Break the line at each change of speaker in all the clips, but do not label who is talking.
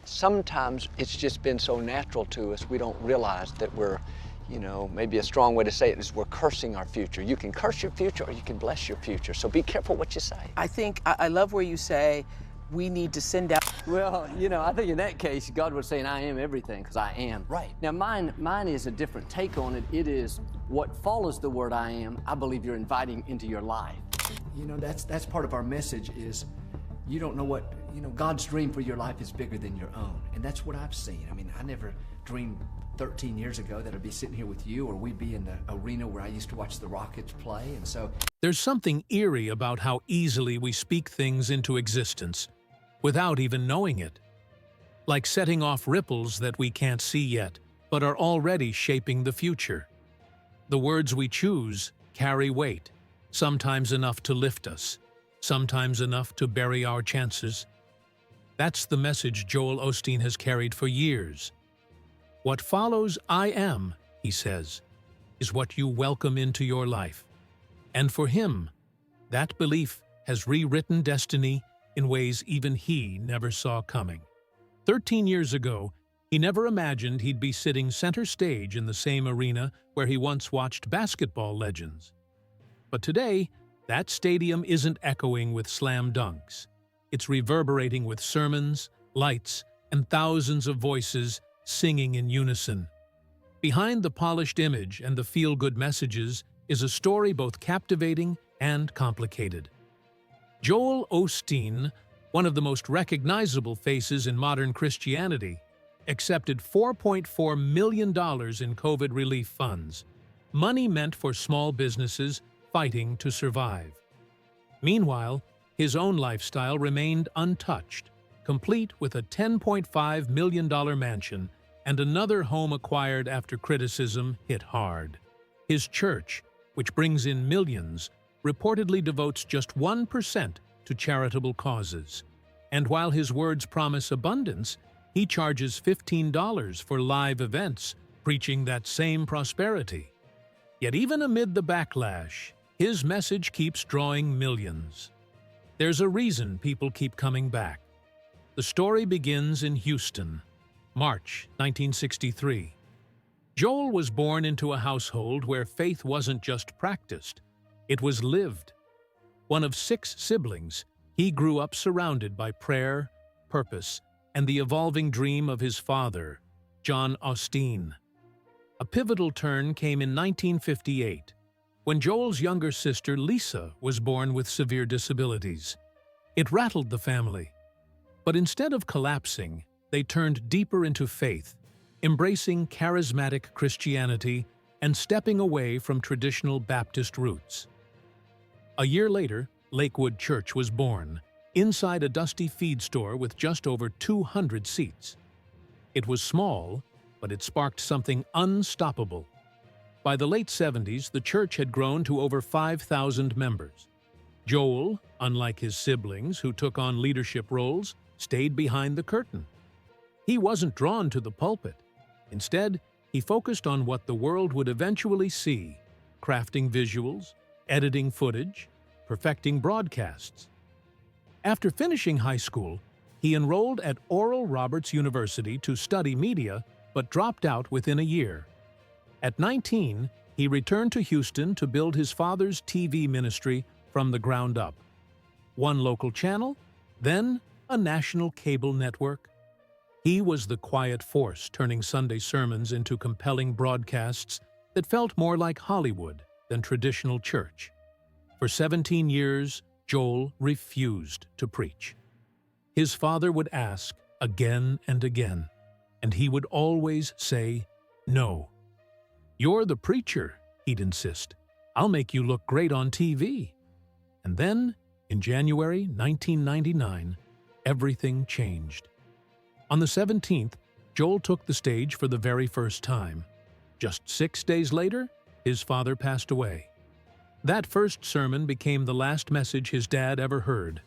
sometimes it's just been so natural to us, we don't realize that we're, maybe a strong way to say it is we're cursing our future. You can curse your future or you can bless your future. So be careful what you say.
I think, I love where you say, we need to send out.
Well, I think in that case, God was saying, I am everything, because I am.
Right.
Now, mine is a different take on it. It is what follows the word I am, I believe you're inviting into your life. That's part of our message is, you don't know what, God's dream for your life is bigger than your own. And that's what I've seen. I mean, I never dreamed 13 years ago that I'd be sitting here with you, or we'd be in the arena where I used to watch the Rockets play, and so.
There's something eerie about how easily we speak things into existence without even knowing it. Like setting off ripples that we can't see yet, but are already shaping the future. The words we choose carry weight, sometimes enough to lift us, sometimes enough to bury our chances. That's the message Joel Osteen has carried for years. What follows I am, he says, is what you welcome into your life. And for him, that belief has rewritten destiny in ways even he never saw coming. 13 years ago, he never imagined he'd be sitting center stage in the same arena where he once watched basketball legends. But today, that stadium isn't echoing with slam dunks. It's reverberating with sermons, lights, and thousands of voices singing in unison. Behind the polished image and the feel-good messages is a story both captivating and complicated. Joel Osteen, one of the most recognizable faces in modern Christianity, accepted $4.4 million in COVID relief funds, money meant for small businesses fighting to survive. Meanwhile, his own lifestyle remained untouched, complete with a $10.5 million mansion and another home acquired after criticism hit hard. His church, which brings in millions, reportedly devotes just 1% to charitable causes. And while his words promise abundance, he charges $15 for live events, preaching that same prosperity. Yet even amid the backlash, his message keeps drawing millions. There's a reason people keep coming back. The story begins in Houston, March 1963. Joel was born into a household where faith wasn't just practiced, it was lived. One of 6 siblings, he grew up surrounded by prayer, purpose, and the evolving dream of his father, John Osteen. A pivotal turn came in 1958, when Joel's younger sister Lisa was born with severe disabilities. It rattled the family. But instead of collapsing, they turned deeper into faith, embracing charismatic Christianity and stepping away from traditional Baptist roots. A year later, Lakewood Church was born, inside a dusty feed store with just over 200 seats. It was small, but it sparked something unstoppable. By the late 70s, the church had grown to over 5,000 members. Joel, unlike his siblings who took on leadership roles, stayed behind the curtain. He wasn't drawn to the pulpit. Instead, he focused on what the world would eventually see, crafting visuals, editing footage, perfecting broadcasts. After finishing high school, he enrolled at Oral Roberts University to study media, but dropped out within a year. At 19, he returned to Houston to build his father's TV ministry from the ground up. One local channel, then a national cable network. He was the quiet force turning Sunday sermons into compelling broadcasts that felt more like Hollywood than traditional church. For 17 years, Joel refused to preach. His father would ask again and again, and he would always say, "No." "You're the preacher," he'd insist. "I'll make you look great on TV." And then, in January 1999, everything changed. On the 17th, Joel took the stage for the very first time. Just 6 days later, his father passed away. That first sermon became the last message his dad ever heard.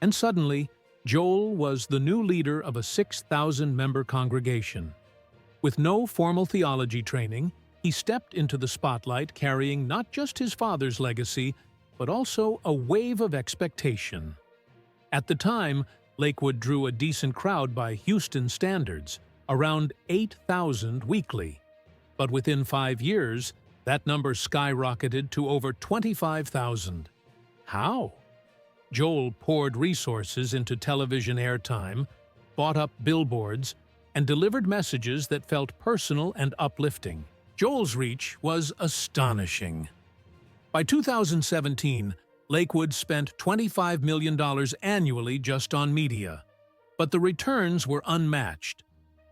And suddenly, Joel was the new leader of a 6,000-member congregation. With no formal theology training, he stepped into the spotlight carrying not just his father's legacy, but also a wave of expectation. At the time, Lakewood drew a decent crowd by Houston standards, around 8,000 weekly. But within 5 years, that number skyrocketed to over 25,000. How? Joel poured resources into television airtime, bought up billboards, and delivered messages that felt personal and uplifting. Joel's reach was astonishing. By 2017, Lakewood spent $25 million annually just on media, but the returns were unmatched.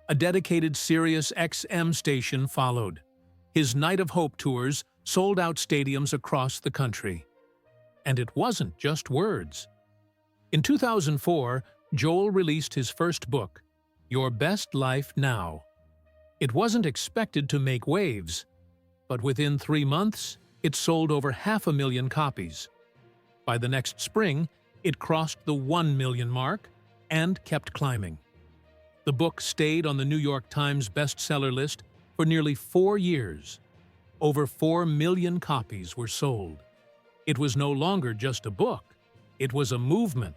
A dedicated Sirius XM station followed. His Night of Hope tours sold out stadiums across the country. And it wasn't just words. In 2004, Joel released his first book, Your Best Life Now. It wasn't expected to make waves, but within 3 months, it sold over 500,000 copies. By the next spring, it crossed the 1 million mark and kept climbing. The book stayed on the New York Times bestseller list for nearly 4 years. Over 4 million copies were sold. It was no longer just a book. It was a movement.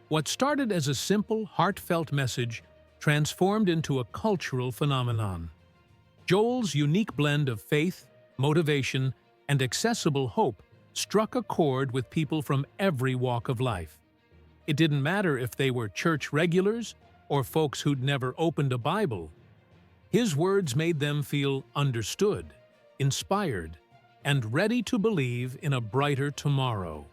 What started as a simple, heartfelt message transformed into a cultural phenomenon. Joel's unique blend of faith, motivation, and accessible hope struck a chord with people from every walk of life. It didn't matter if they were church regulars or folks who'd never opened a Bible. His words made them feel understood, inspired, and ready to believe in a brighter tomorrow.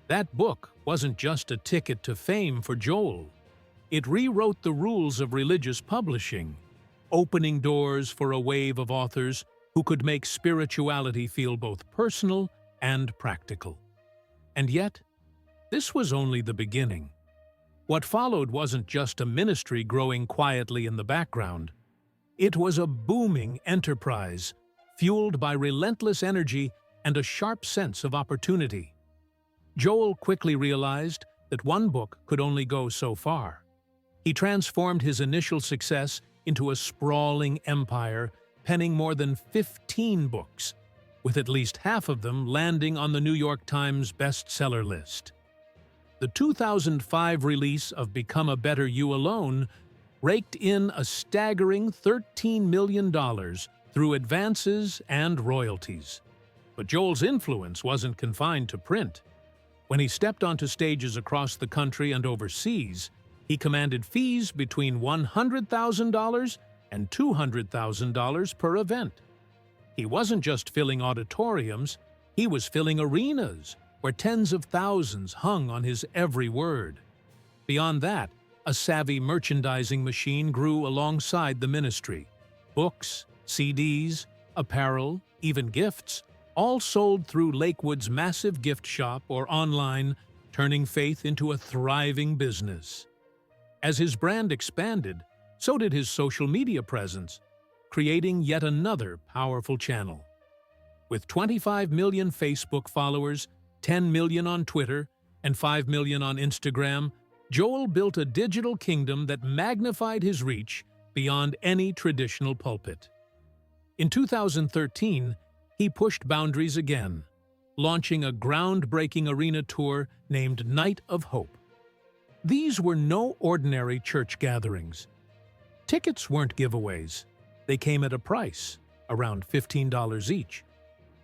That book wasn't just a ticket to fame for Joel. It rewrote the rules of religious publishing, opening doors for a wave of authors who could make spirituality feel both personal and practical. And yet, this was only the beginning. What followed wasn't just a ministry growing quietly in the background. It was a booming enterprise, fueled by relentless energy and a sharp sense of opportunity. Joel quickly realized that one book could only go so far. He transformed his initial success into a sprawling empire, penning more than 15 books, with at least half of them landing on the New York Times bestseller list. The 2005 release of Become a Better You Alone raked in a staggering $13 million through advances and royalties. But Joel's influence wasn't confined to print. When he stepped onto stages across the country and overseas, he commanded fees between $100,000 and $200,000 per event. He wasn't just filling auditoriums, he was filling arenas where tens of thousands hung on his every word. Beyond that, a savvy merchandising machine grew alongside the ministry. Books, CDs, apparel, even gifts, all sold through Lakewood's massive gift shop or online, turning faith into a thriving business. As his brand expanded, so did his social media presence, creating yet another powerful channel. With 25 million Facebook followers, 10 million on Twitter, and 5 million on Instagram, Joel built a digital kingdom that magnified his reach beyond any traditional pulpit. In 2013, he pushed boundaries again, launching a groundbreaking arena tour named Night of Hope. These were no ordinary church gatherings. Tickets weren't giveaways. They came at a price, around $15 each.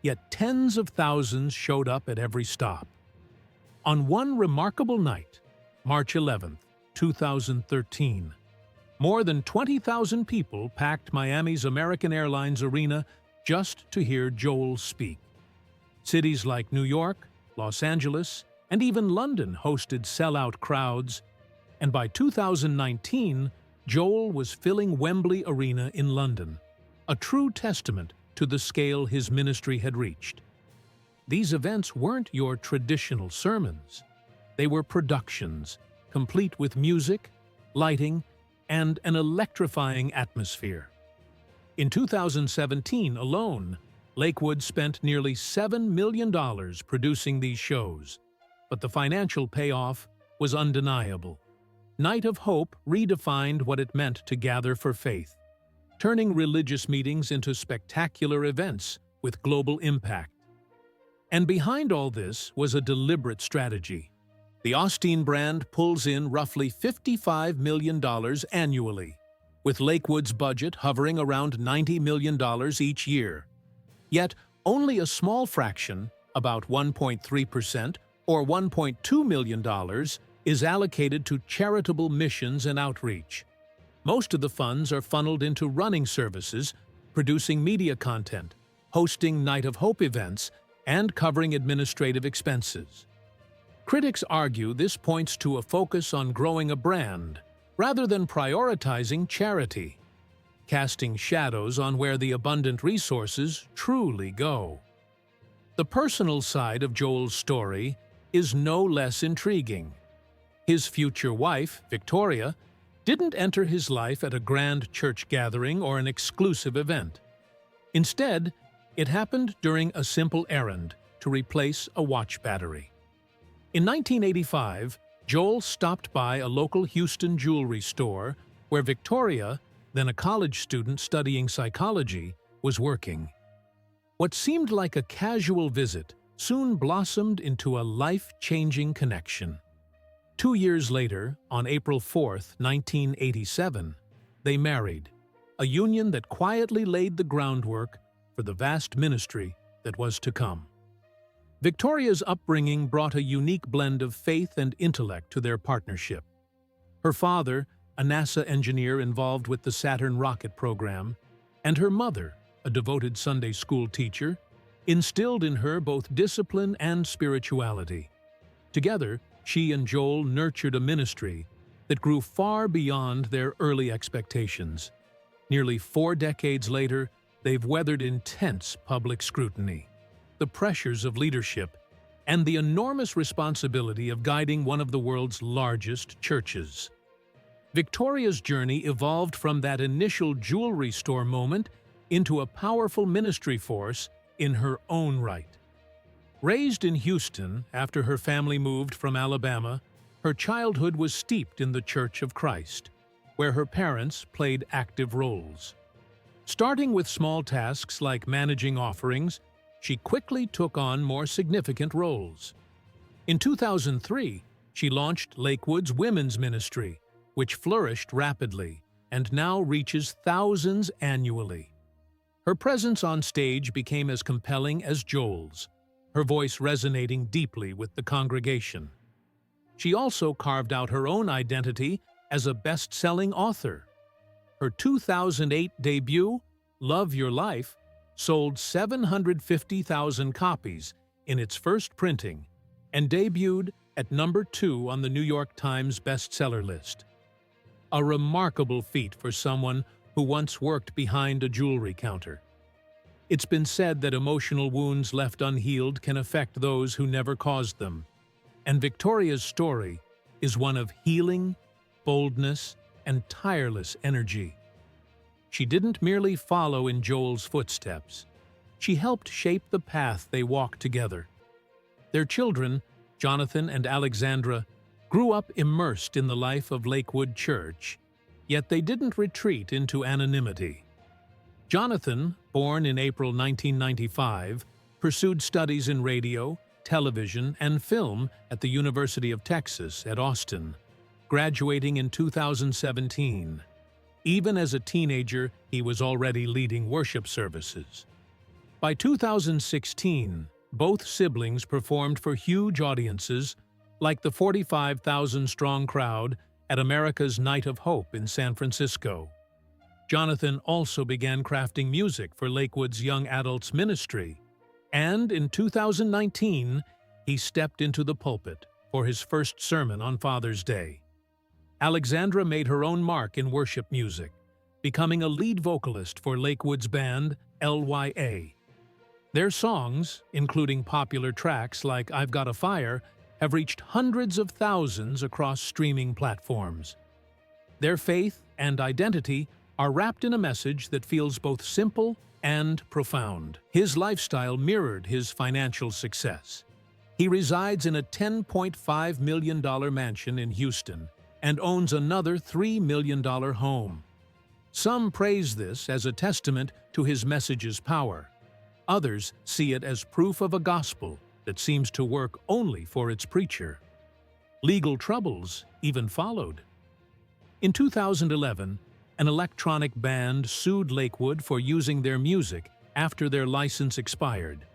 Yet tens of thousands showed up at every stop. On one remarkable night, March 11, 2013, more than 20,000 people packed Miami's American Airlines Arena just to hear Joel speak. Cities like New York, Los Angeles, and even London hosted sellout crowds, and by 2019, Joel was filling Wembley Arena in London, a true testament to the scale his ministry had reached. These events weren't your traditional sermons. They were productions, complete with music, lighting, and an electrifying atmosphere. In 2017 alone, Lakewood spent nearly $7 million producing these shows, but the financial payoff was undeniable. Night of Hope redefined what it meant to gather for faith, turning religious meetings into spectacular events with global impact. And behind all this was a deliberate strategy. The Osteen brand pulls in roughly $55 million annually, with Lakewood's budget hovering around $90 million each year. Yet, only a small fraction, about 1.3% or $1.2 million, is allocated to charitable missions and outreach. Most of the funds are funneled into running services, producing media content, hosting Night of Hope events, and covering administrative expenses. Critics argue this points to a focus on growing a brand, rather than prioritizing charity, casting shadows on where the abundant resources truly go. The personal side of Joel's story is no less intriguing. His future wife, Victoria, didn't enter his life at a grand church gathering or an exclusive event. Instead, it happened during a simple errand to replace a watch battery. In 1985, Joel stopped by a local Houston jewelry store where Victoria, then a college student studying psychology, was working. What seemed like a casual visit soon blossomed into a life-changing connection. 2 years later, on April 4, 1987, they married, a union that quietly laid the groundwork for the vast ministry that was to come. Victoria's upbringing brought a unique blend of faith and intellect to their partnership. Her father, a NASA engineer involved with the Saturn rocket program, and her mother, a devoted Sunday school teacher, instilled in her both discipline and spirituality. Together, she and Joel nurtured a ministry that grew far beyond their early expectations. Nearly 4 decades later, they've weathered intense public scrutiny, the pressures of leadership, and the enormous responsibility of guiding one of the world's largest churches. Victoria's journey evolved from that initial jewelry store moment into a powerful ministry force in her own right. Raised in Houston after her family moved from Alabama, her childhood was steeped in the Church of Christ, where her parents played active roles. Starting with small tasks like managing offerings, she quickly took on more significant roles. In 2003, she launched Lakewood's women's ministry, which flourished rapidly and now reaches thousands annually. Her presence on stage became as compelling as Joel's, her voice resonating deeply with the congregation. She also carved out her own identity as a best-selling author. Her 2008 debut, Love Your Life, sold 750,000 copies in its first printing and debuted at number 2 on the New York Times bestseller list. A remarkable feat for someone who once worked behind a jewelry counter. It's been said that emotional wounds left unhealed can affect those who never caused them, and Victoria's story is one of healing, boldness, and tireless energy. She didn't merely follow in Joel's footsteps. She helped shape the path they walked together. Their children, Jonathan and Alexandra, grew up immersed in the life of Lakewood Church, yet they didn't retreat into anonymity. Jonathan, born in April 1995, pursued studies in radio, television, and film at the University of Texas at Austin, graduating in 2017. Even as a teenager, he was already leading worship services. By 2016, both siblings performed for huge audiences, like the 45,000-strong crowd at America's Night of Hope in San Francisco. Jonathan also began crafting music for Lakewood's young adults ministry, and in 2019, he stepped into the pulpit for his first sermon on Father's Day. Alexandra made her own mark in worship music, becoming a lead vocalist for Lakewood's band, LYA. Their songs, including popular tracks like I've Got a Fire, have reached hundreds of thousands across streaming platforms. Their faith and identity are wrapped in a message that feels both simple and profound. His lifestyle mirrored his financial success. He resides in a $10.5 million mansion in Houston and owns another $3 million home. Some praise this as a testament to his message's power. Others see it as proof of a gospel that seems to work only for its preacher. Legal troubles even followed. In 2011, an electronic band sued Lakewood for using their music after their license expired,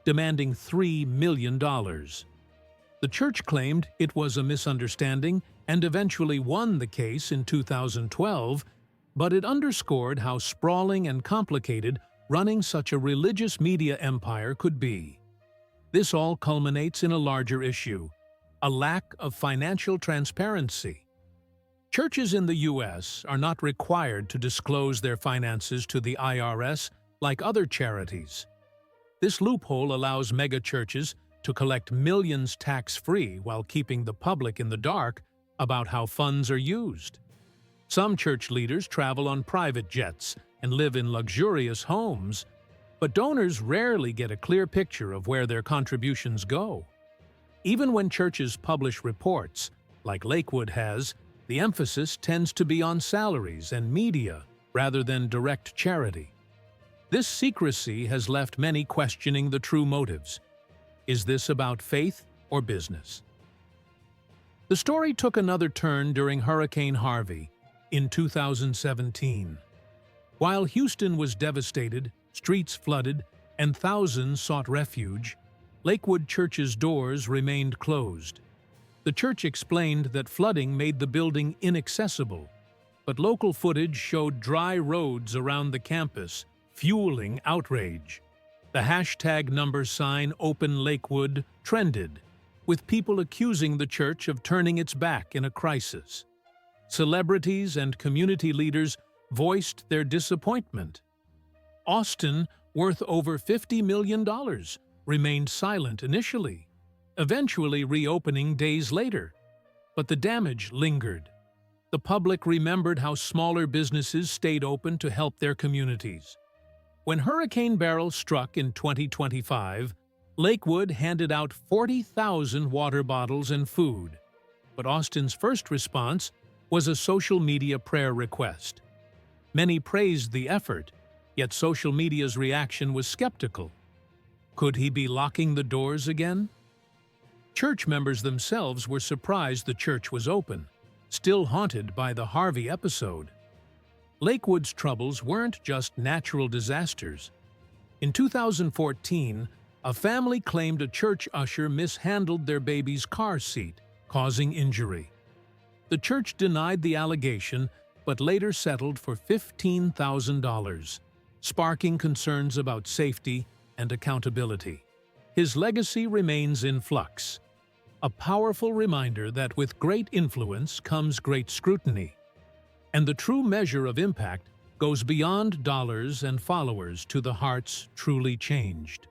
demanding $3 million. The church claimed it was a misunderstanding and eventually won the case in 2012, but it underscored how sprawling and complicated running such a religious media empire could be. This all culminates in a larger issue: a lack of financial transparency. Churches in the U.S. are not required to disclose their finances to the IRS like other charities. This loophole allows megachurches to collect millions tax-free while keeping the public in the dark about how funds are used. Some church leaders travel on private jets and live in luxurious homes, but donors rarely get a clear picture of where their contributions go. Even when churches publish reports, like Lakewood has, the emphasis tends to be on salaries and media rather than direct charity. This secrecy has left many questioning the true motives. Is this about faith or business? The story took another turn during Hurricane Harvey in 2017. While Houston was devastated, streets flooded, and thousands sought refuge, Lakewood Church's doors remained closed. The church explained that flooding made the building inaccessible, but local footage showed dry roads around the campus, fueling outrage. The hashtag sign Open Lakewood trended, with people accusing the church of turning its back in a crisis. Celebrities and community leaders voiced their disappointment. Osteen, worth over $50 million, remained silent initially, eventually reopening days later. But the damage lingered. The public remembered how smaller businesses stayed open to help their communities. When Hurricane Beryl struck in 2025, Lakewood handed out 40,000 water bottles and food. But Osteen's first response was a social media prayer request. Many praised the effort, yet social media's reaction was skeptical. Could he be locking the doors again? Church members themselves were surprised the church was open, still haunted by the Harvey episode. Lakewood's troubles weren't just natural disasters. In 2014, a family claimed a church usher mishandled their baby's car seat, causing injury. The church denied the allegation, but later settled for $15,000, sparking concerns about safety and accountability. His legacy remains in flux, a powerful reminder that with great influence comes great scrutiny, and the true measure of impact goes beyond dollars and followers to the hearts truly changed.